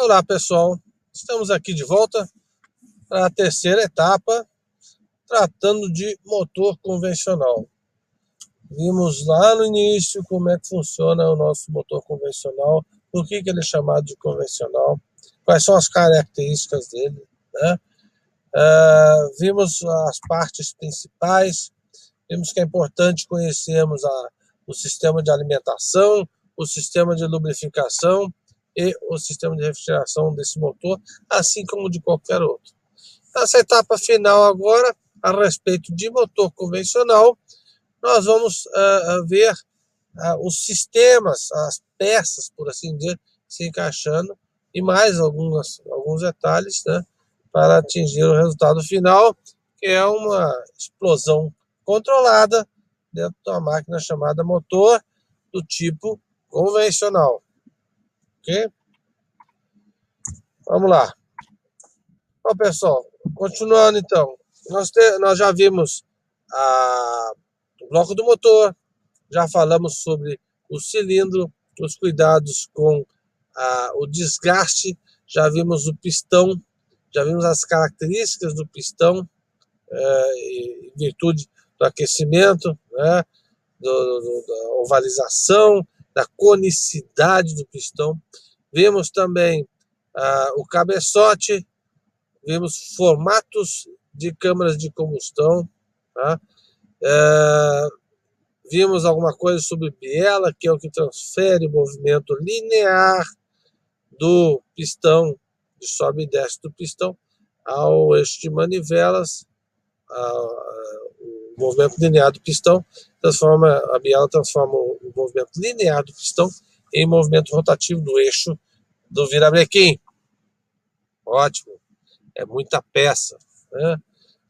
Olá pessoal, estamos aqui de volta para a terceira etapa, tratando de motor convencional. Vimos lá no início como é que funciona o nosso motor convencional, por que ele é chamado de convencional, quais são as características dele, né? Vimos as partes principais, vimos que é importante conhecermos o sistema de alimentação, o sistema de lubrificação e o sistema de refrigeração desse motor, assim como de qualquer outro. Nessa etapa final agora, a respeito de motor convencional, nós vamos ver os sistemas, as peças, por assim dizer, se encaixando e mais alguns detalhes, né, para atingir o resultado final, que é uma explosão controlada dentro de uma máquina chamada motor do tipo convencional. Ok? Vamos lá. Bom, pessoal, continuando então, nós já vimos o bloco do motor, já falamos sobre o cilindro, os cuidados com o desgaste, já vimos o pistão, já vimos as características do pistão, em virtude do aquecimento, né, da ovalização, da conicidade do pistão. Vimos também o cabeçote, vimos formatos de câmaras de combustão, tá? Vimos alguma coisa sobre biela, que é o que transfere o movimento linear do pistão, de sobe e desce do pistão, ao eixo de manivelas. O movimento linear do pistão a biela transforma o movimento linear do pistão em movimento rotativo do eixo do virabrequim. Ótimo, é muita peça, né?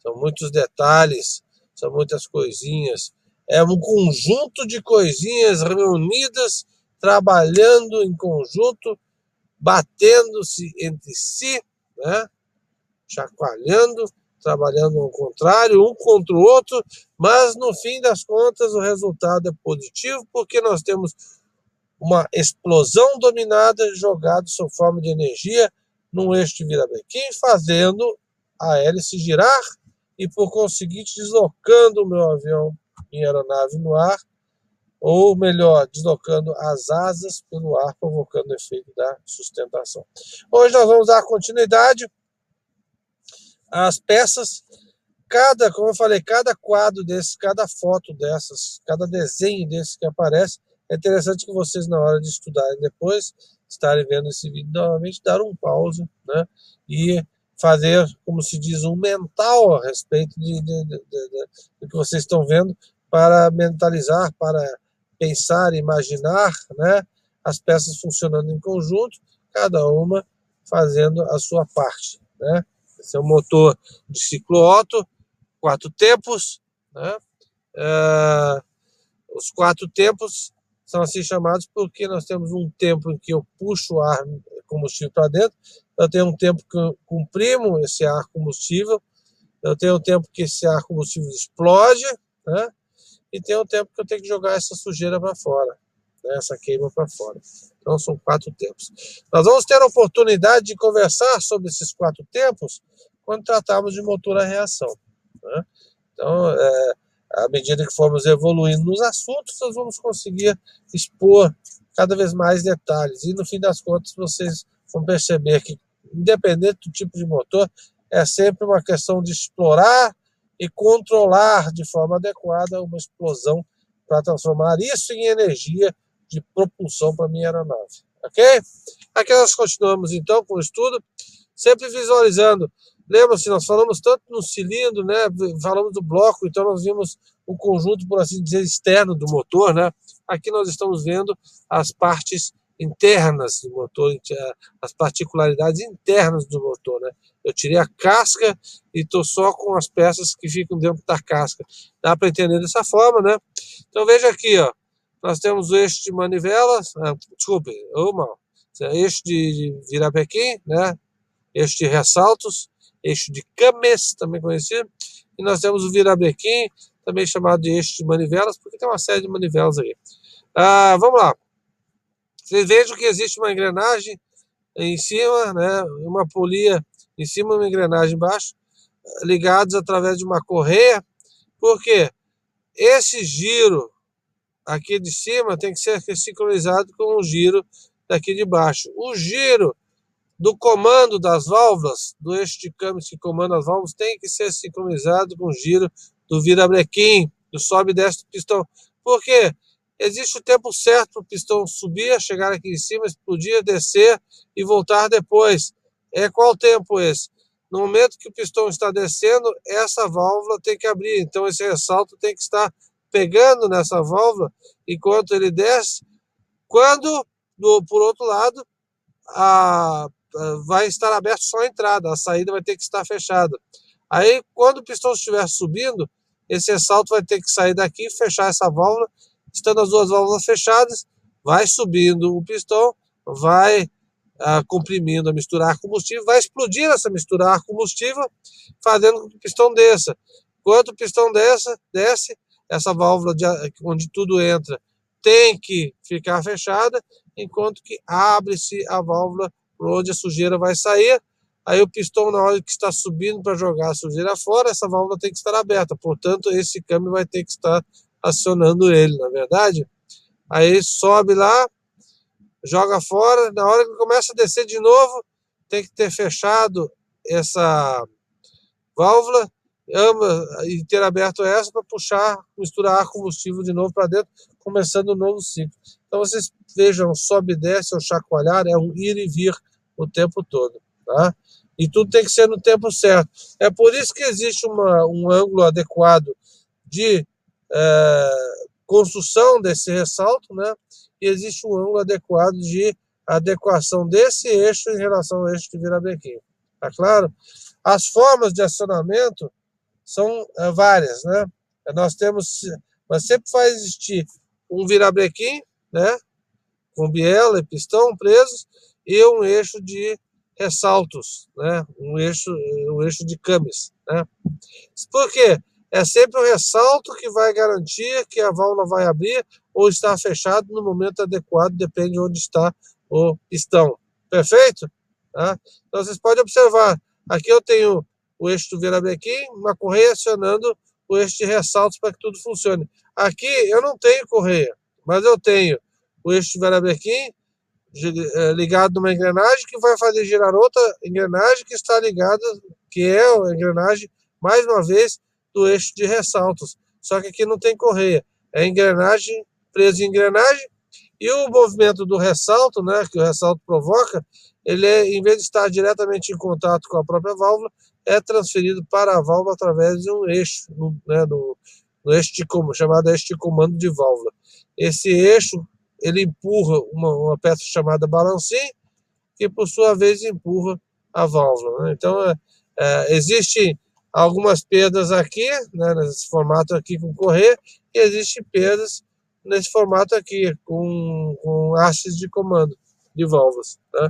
São muitos detalhes, são muitas coisinhas, é um conjunto de coisinhas reunidas, trabalhando em conjunto, batendo-se entre si, né? Chacoalhando, trabalhando ao contrário, um contra o outro, mas no fim das contas o resultado é positivo, porque nós temos uma explosão dominada jogada sob forma de energia num eixo de virabrequim, fazendo a hélice girar e, por conseguinte, deslocando o meu avião em aeronave no ar, ou melhor, deslocando as asas pelo ar, provocando o efeito da sustentação. Hoje nós vamos dar continuidade às peças. Como eu falei, cada quadro desse, cada foto dessas, cada desenho desse que aparece, é interessante que vocês, na hora de estudarem depois, estarem vendo esse vídeo novamente, dar um pause, né, e fazer, como se diz, um mental a respeito do que vocês estão vendo, para mentalizar, para pensar, imaginar, né, as peças funcionando em conjunto, cada uma fazendo a sua parte, né. Esse é um motor de ciclo Otto, 4 tempos, né? Os 4 tempos são assim chamados porque nós temos um tempo em que eu puxo o ar combustível para dentro, eu tenho um tempo que eu comprimo esse ar combustível, eu tenho um tempo que esse ar combustível explode, né? E tem um tempo que eu tenho que jogar essa sujeira para fora, né? Essa queima para fora. Então são 4 tempos. Nós vamos ter a oportunidade de conversar sobre esses 4 tempos quando tratarmos de motor a reação, né? Então, à medida que formos evoluindo nos assuntos, nós vamos conseguir expor cada vez mais detalhes. E, no fim das contas, vocês vão perceber que, independente do tipo de motor, é sempre uma questão de explorar e controlar de forma adequada uma explosão para transformar isso em energia de propulsão para a minha aeronave. Ok? Aqui nós continuamos, então, com o estudo, sempre visualizando. Lembra-se, nós falamos tanto no cilindro, né? Falamos do bloco, então nós vimos o conjunto, por assim dizer, externo do motor, né? Aqui nós estamos vendo as partes internas do motor, as particularidades internas do motor, né? Eu tirei a casca e estou só com as peças que ficam dentro da casca. Dá para entender dessa forma, né? Então veja aqui, ó, nós temos o eixo de manivelas, desculpe, eixo de virabrequim, né? Eixo de ressaltos, eixo de cames, também conhecido, e nós temos o virabrequim, também chamado de eixo de manivelas, porque tem uma série de manivelas aí. Vamos lá. Vocês vejam que existe uma engrenagem em cima, né, uma polia em cima e uma engrenagem embaixo, ligados através de uma correia, porque esse giro aqui de cima tem que ser sincronizado com o giro daqui de baixo. O giro do comando das válvulas, do eixo de câmbio que comanda as válvulas, tem que ser sincronizado com o giro do virabrequim, do sobe e desce do pistão. Por quê? Existe o tempo certo para o pistão subir, chegar aqui em cima, explodir, descer e voltar depois. Qual tempo esse? No momento que o pistão está descendo, essa válvula tem que abrir. Então esse ressalto tem que estar pegando nessa válvula enquanto ele desce. Quando, por outro lado, vai estar aberto só a entrada, a saída vai ter que estar fechada. Aí, quando o pistão estiver subindo, esse ressalto vai ter que sair daqui, fechar essa válvula. Estando as duas válvulas fechadas, vai subindo o pistão, vai comprimindo a mistura ar combustível, vai explodir essa mistura ar combustível, fazendo com que o pistão desça. Quando o pistão desce, essa válvula onde tudo entra tem que ficar fechada, enquanto que abre-se a válvula por onde a sujeira vai sair. Aí o pistão, na hora que está subindo para jogar a sujeira fora, essa válvula tem que estar aberta. Portanto, esse câmbio vai ter que estar acionando ele, na verdade. Aí sobe lá, joga fora. Na hora que começa a descer de novo, tem que ter fechado essa válvula e ter aberto essa para puxar, misturar ar combustível de novo para dentro, começando um novo ciclo. Então vocês vejam, sobe e desce, é um chacoalhar, é um ir e vir o tempo todo, tá? E tudo tem que ser no tempo certo. É por isso que existe um ângulo adequado de construção desse ressalto, né? E existe um ângulo adequado de adequação desse eixo em relação ao eixo de virabrequim. Tá claro? As formas de acionamento são várias, né? Mas sempre vai existir um virabrequim, né? Com biela e pistão presos e um eixo de ressaltos, né? Um eixo de câmeras, né? Por quê? É sempre o ressalto que vai garantir que a válvula vai abrir ou estar fechado no momento adequado, depende de onde está o pistão. Perfeito? Tá? Então vocês podem observar, aqui eu tenho o eixo do virabrequim, uma correia acionando o eixo de ressaltos para que tudo funcione. Aqui eu não tenho correia, mas eu tenho o eixo de virabrequim ligado numa engrenagem que vai fazer girar outra engrenagem que está ligada, que é a engrenagem, mais uma vez, do eixo de ressaltos. Só que aqui não tem correia, é engrenagem presa em engrenagem, e o movimento do ressalto, né, que o ressalto provoca, ele em vez de estar diretamente em contato com a própria válvula, é transferido para a válvula através de um eixo, né, no eixo chamado eixo de comando de válvula. Esse eixo ele empurra uma peça chamada balancim, que por sua vez empurra a válvula, né? Então, existem algumas perdas aqui, né, nesse formato aqui com correia, e existem perdas nesse formato aqui, com hastes de comando de válvulas, né?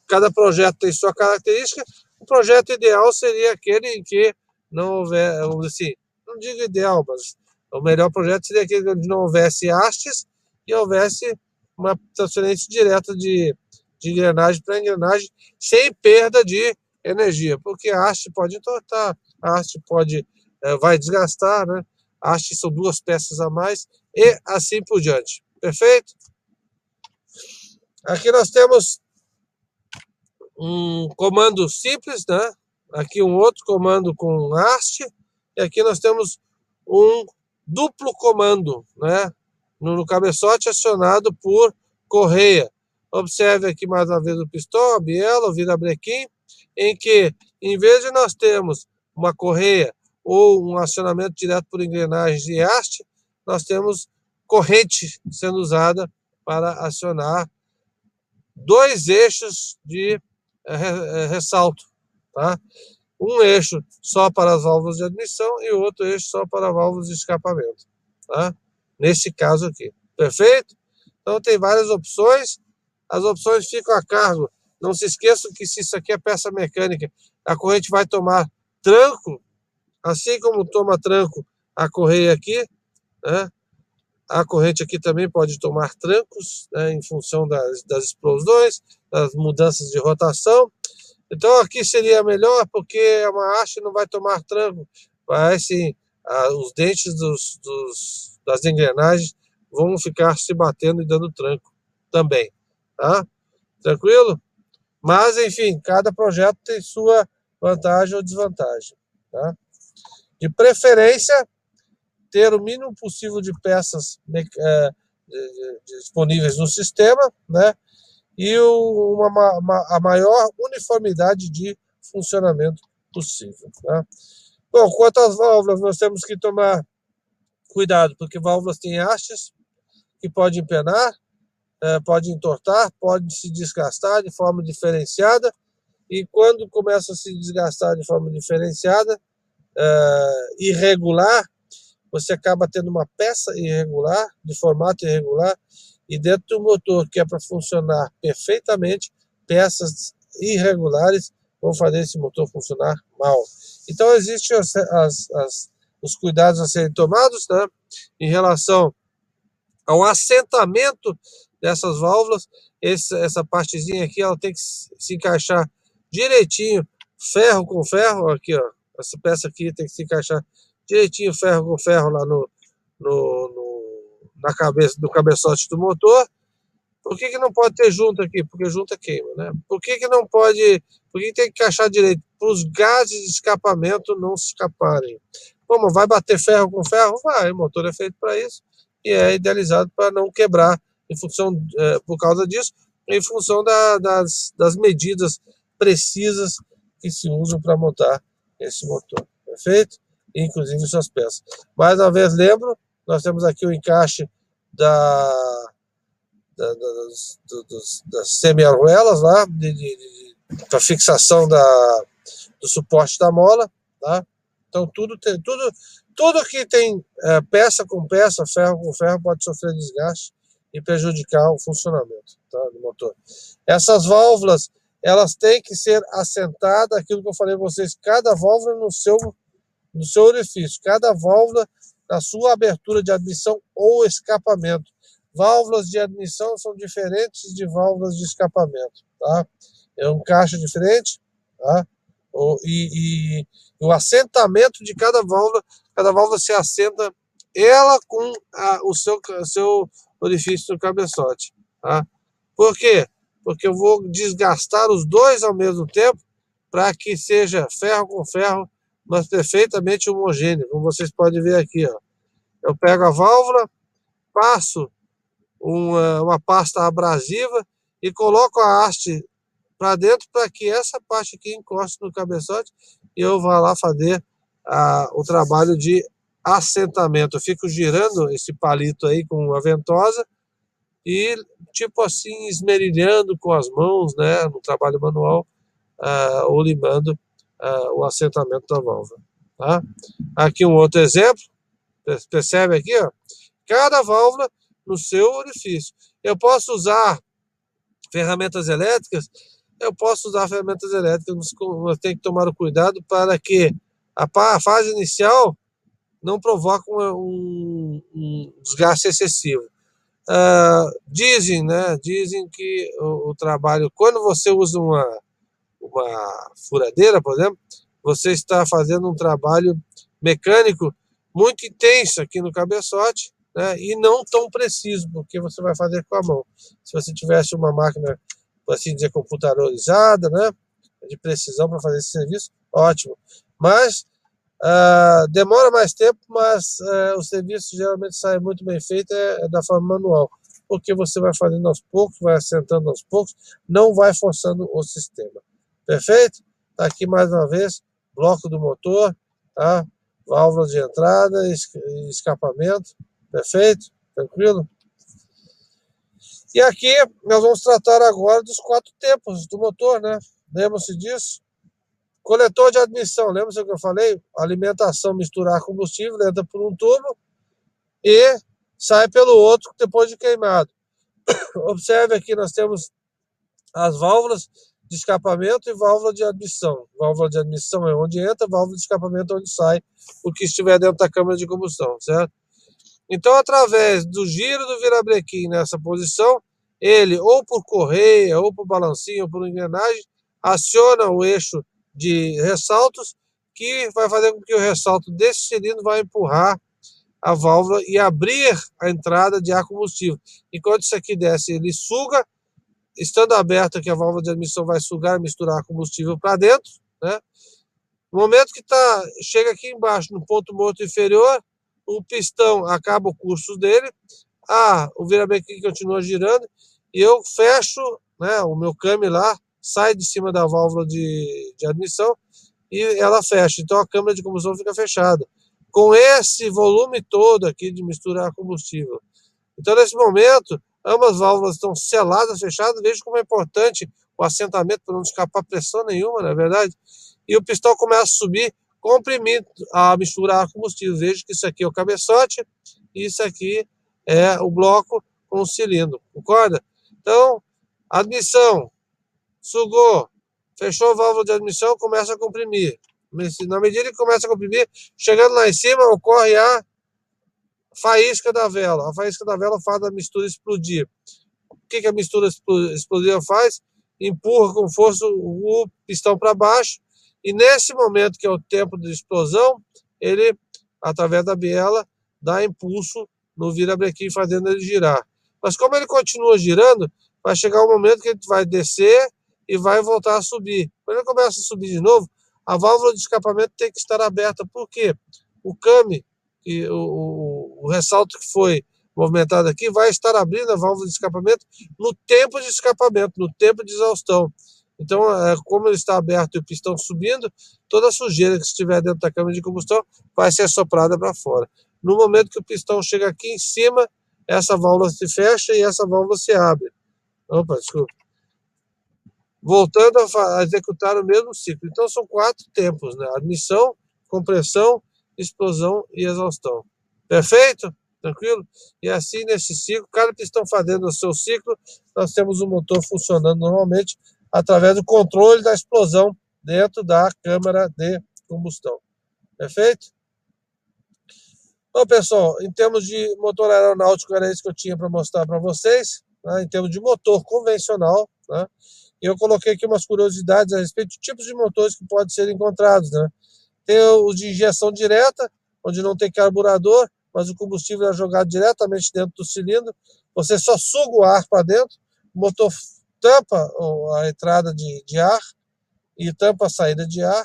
Cada projeto tem sua característica. O projeto ideal seria aquele em que não houver, vamos dizer assim, não digo ideal, mas o melhor projeto seria aquele onde não houvesse hastes e houvesse uma transferência direta de engrenagem para engrenagem, sem perda de energia, porque a haste pode entortar, a haste vai desgastar, né? A haste são duas peças a mais, e assim por diante. Perfeito? Aqui nós temos um comando simples, né? Aqui um outro comando com haste, e aqui nós temos um duplo comando, né? No cabeçote acionado por correia. Observe aqui mais uma vez o pistão, a biela, o virabrequim, em que, em vez de nós termos uma correia ou um acionamento direto por engrenagens e haste, nós temos corrente sendo usada para acionar dois eixos de ressalto, tá? Um eixo só para as válvulas de admissão e outro eixo só para válvulas de escapamento, tá? Nesse caso aqui, perfeito? Então tem várias opções, as opções ficam a cargo. Não se esqueçam que se isso aqui é peça mecânica, a corrente vai tomar tranco, assim como toma tranco a correia aqui, né? A corrente aqui também pode tomar trancos, né, em função das explosões, das mudanças de rotação. Então aqui seria melhor, porque uma haste não vai tomar tranco, vai sim, os dentes das engrenagens vão ficar se batendo e dando tranco também, tá? Tranquilo? Mas, enfim, cada projeto tem sua vantagem ou desvantagem, tá? De preferência, ter o mínimo possível de peças disponíveis no sistema, né? E a maior uniformidade de funcionamento possível, tá? Bom, quanto às válvulas, nós temos que tomar cuidado, porque válvulas têm hastes que podem empenar, pode entortar, pode se desgastar de forma diferenciada, e quando começa a se desgastar de forma diferenciada, irregular, você acaba tendo uma peça irregular, de formato irregular, e dentro do motor, que é para funcionar perfeitamente, peças irregulares vão fazer esse motor funcionar mal. Então, existem os cuidados a serem tomados, né, em relação ao assentamento dessas válvulas. Essa partezinha aqui, ela tem que se encaixar direitinho, ferro com ferro, aqui, ó, essa peça aqui tem que se encaixar direitinho, ferro com ferro, lá na cabeça do cabeçote do motor. Por que não pode ter junta aqui? Porque junta queima, né? Por que não pode... Por que tem que encaixar direito? Para os gases de escapamento não se escaparem. Como vai bater ferro com ferro? Vai, o motor é feito para isso e é idealizado para não quebrar em função, por causa disso, em função das medidas precisas que se usam para montar esse motor. Perfeito? Inclusive suas peças. Mais uma vez, lembro, nós temos aqui o encaixe das semi-arruelas lá, para fixação do suporte da mola, tá? Então tudo que tem peça com peça, ferro com ferro, pode sofrer desgaste e prejudicar o funcionamento, tá, do motor. Essas válvulas, elas têm que ser assentadas, aquilo que eu falei para vocês, cada válvula no seu orifício, cada válvula na sua abertura de admissão ou escapamento. Válvulas de admissão são diferentes de válvulas de escapamento, tá? É um caixa diferente, tá? E o assentamento de cada válvula se assenta ela com o seu orifício do cabeçote, tá? Por quê? Porque eu vou desgastar os dois ao mesmo tempo para que seja ferro com ferro, mas perfeitamente homogêneo, como vocês podem ver aqui, ó. Eu pego a válvula, passo uma pasta abrasiva e coloco a haste para dentro para que essa parte aqui encoste no cabeçote e eu vá lá fazer o trabalho de assentamento. Eu fico girando esse palito aí com a ventosa e, tipo assim, esmerilhando com as mãos, né, no trabalho manual, ou limando o assentamento da válvula, tá? Aqui um outro exemplo, percebe aqui, ó, cada válvula no seu orifício. Eu posso usar ferramentas elétricas, mas tem que tomar o cuidado para que a fase inicial não provoque um desgaste excessivo. Dizem que o trabalho, quando você usa uma furadeira, por exemplo, você está fazendo um trabalho mecânico muito intenso aqui no cabeçote, né, e não tão preciso, porque você vai fazer com a mão. Se você tivesse uma máquina, por assim dizer, computadorizada, né, de precisão para fazer esse serviço, ótimo. Mas demora mais tempo, mas o serviço geralmente sai muito bem feito, da forma manual, porque você vai fazendo aos poucos, vai assentando aos poucos, não vai forçando o sistema. Perfeito? Tá aqui mais uma vez, bloco do motor, tá? Válvula de entrada, escapamento, perfeito? Tranquilo? E aqui nós vamos tratar agora dos 4 tempos do motor, né? Lembram-se disso? Coletor de admissão, lembra-se o que eu falei? Alimentação, misturar combustível, entra por um tubo e sai pelo outro depois de queimado. Observe aqui, nós temos as válvulas de escapamento e válvula de admissão. Válvula de admissão é onde entra, válvula de escapamento é onde sai o que estiver dentro da câmara de combustão, certo? Então, através do giro do virabrequim nessa posição, ele, ou por correia, ou por balancinho, ou por engrenagem, aciona o eixo de ressaltos, que vai fazer com que o ressalto desse cilindro vai empurrar a válvula e abrir a entrada de ar combustível. Enquanto isso aqui desce, ele suga, estando aberto aqui a válvula de admissão vai sugar e misturar combustível para dentro, né? No momento que chega aqui embaixo, no ponto morto inferior, o pistão acaba o curso dele, o virabrequim continua girando, e eu fecho, né, o meu câmbio lá, sai de cima da válvula de admissão, e ela fecha. Então a câmara de combustão fica fechada, com esse volume todo aqui de misturar combustível. Então, nesse momento, ambas as válvulas estão seladas, fechadas. Veja como é importante o assentamento para não escapar pressão nenhuma, não é verdade? E o pistão começa a subir, comprimindo a mistura a combustível. Veja que isso aqui é o cabeçote e isso aqui é o bloco com o cilindro, concorda? Então, admissão, sugou, fechou a válvula de admissão, começa a comprimir. Na medida que começa a comprimir, chegando lá em cima, ocorre a faísca da vela. A faísca da vela faz a mistura explodir. O que a mistura explosiva faz? Empurra com força o pistão para baixo, e nesse momento, que é o tempo de explosão, ele, através da biela, dá impulso no virabrequim, fazendo ele girar. Mas como ele continua girando, vai chegar um momento que ele vai descer e vai voltar a subir. Quando ele começa a subir de novo, a válvula de escapamento tem que estar aberta. Por quê? O câmbio, o ressalto que foi movimentado aqui, vai estar abrindo a válvula de escapamento no tempo de escapamento, no tempo de exaustão. Então, como ele está aberto e o pistão subindo, toda a sujeira que estiver dentro da câmara de combustão vai ser soprada para fora. No momento que o pistão chega aqui em cima, essa válvula se fecha e essa válvula se abre. Opa, desculpa. Voltando a executar o mesmo ciclo. Então, são 4 tempos, né? Admissão, compressão, explosão e exaustão. Perfeito? Tranquilo? E assim, nesse ciclo, cada pistão fazendo o seu ciclo, nós temos o motor funcionando normalmente através do controle da explosão dentro da câmara de combustão. Perfeito? Então, pessoal, em termos de motor aeronáutico, era isso que eu tinha para mostrar para vocês, né? Em termos de motor convencional, né? Eu coloquei aqui umas curiosidades a respeito de tipos de motores que podem ser encontrados, né? Tem os de injeção direta, onde não tem carburador, mas o combustível é jogado diretamente dentro do cilindro. Você só suga o ar para dentro, o motor tampa a entrada de ar e tampa a saída de ar,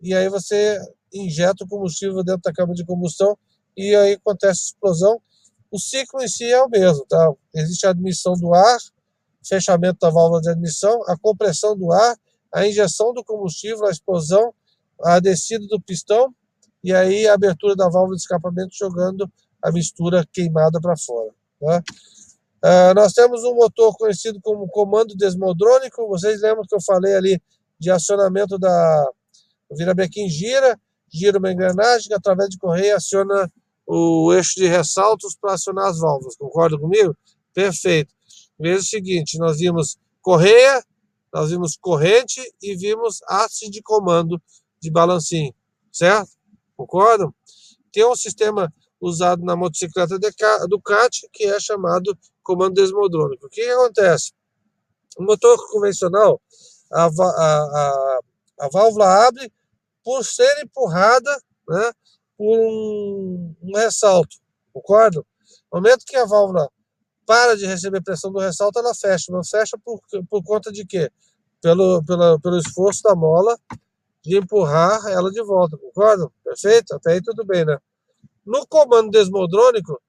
e aí você injeta o combustível dentro da câmara de combustão e aí acontece a explosão. O ciclo em si é o mesmo, tá? Existe a admissão do ar, fechamento da válvula de admissão, a compressão do ar, a injeção do combustível, a explosão, a descida do pistão e aí a abertura da válvula de escapamento jogando a mistura queimada para fora, tá? Nós temos um motor conhecido como comando desmodrônico. Vocês lembram que eu falei ali de acionamento da virabrequim gira uma engrenagem que através de correia aciona o eixo de ressaltos para acionar as válvulas. Concorda comigo? Perfeito. Veja o seguinte, nós vimos correia, nós vimos corrente e vimos haste de comando de balancinho, certo? Concordam? Tem um sistema usado na motocicleta Ducati que é chamado comando desmodrônico. O que acontece? O motor convencional, a válvula abre por ser empurrada, né, por um ressalto, concorda? No momento que a válvula para de receber pressão do ressalto, ela fecha. Mas fecha por conta de quê? Pelo esforço da mola de empurrar ela de volta, concorda? Perfeito? Até aí tudo bem, né? No comando desmodrônico,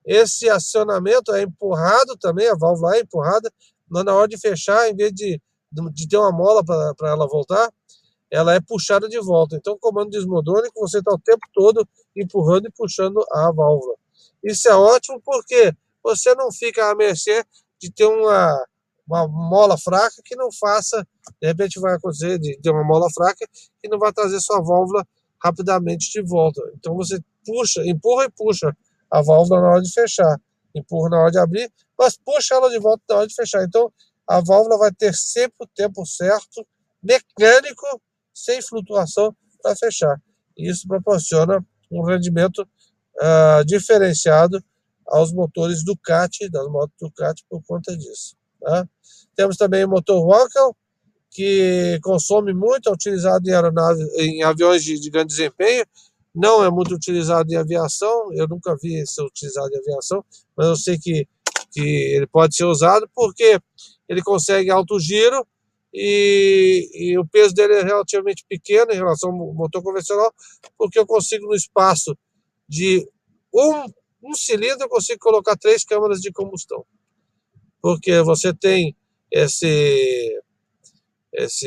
esse acionamento é empurrado também, a válvula é empurrada, mas na hora de fechar, em vez de ter uma mola para ela voltar, ela é puxada de volta. Então, o comando desmodrônico, você está o tempo todo empurrando e puxando a válvula. Isso é ótimo porque você não fica à mercê de ter uma mola fraca que não faça, de repente vai acontecer de ter uma mola fraca que não vai trazer sua válvula rapidamente de volta. Então você empurra e puxa a válvula na hora de fechar, empurra na hora de abrir, mas puxa ela de volta na hora de fechar. Então a válvula vai ter sempre o tempo certo, mecânico, sem flutuação para fechar. Isso proporciona um rendimento diferenciado aos motores Ducati, das motos Ducati, por conta disso. Tá? Temos também o motor Wankel, que consome muito, é utilizado em aeronaves, em aviões de grande desempenho, não é muito utilizado em aviação, eu nunca vi ser utilizado em aviação, mas eu sei que ele pode ser usado porque ele consegue alto giro e o peso dele é relativamente pequeno em relação ao motor convencional, porque eu consigo no espaço de um cilindro, eu consigo colocar 3 câmaras de combustão, porque você tem esse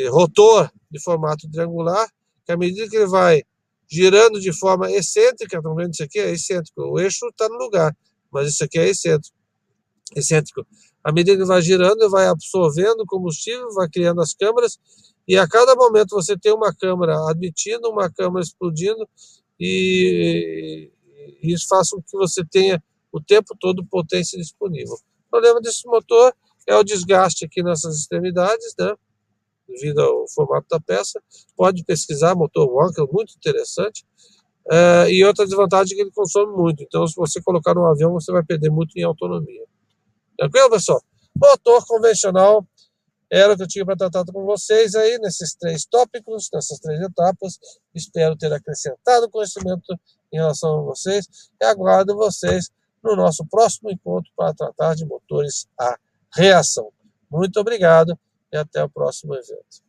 rotor de formato triangular, que à medida que ele vai girando de forma excêntrica, estão vendo isso aqui? É excêntrico, o eixo está no lugar, mas isso aqui é excêntrico. À medida que ele vai girando, ele vai absorvendo combustível, vai criando as câmaras, e a cada momento você tem uma câmara admitindo, uma câmara explodindo, e isso faz com que você tenha o tempo todo potência disponível. O problema desse motor é o desgaste aqui nessas extremidades, né? Devido ao formato da peça. Pode pesquisar, motor Wankel, muito interessante. E outra desvantagem é que ele consome muito. Então, se você colocar no avião, você vai perder muito em autonomia. Tranquilo, pessoal? Motor convencional era o que eu tinha para tratar com vocês aí, nesses 3 tópicos, nessas 3 etapas. Espero ter acrescentado conhecimento em relação a vocês e aguardo vocês no nosso próximo encontro para tratar de motores a reação. Muito obrigado e até o próximo evento.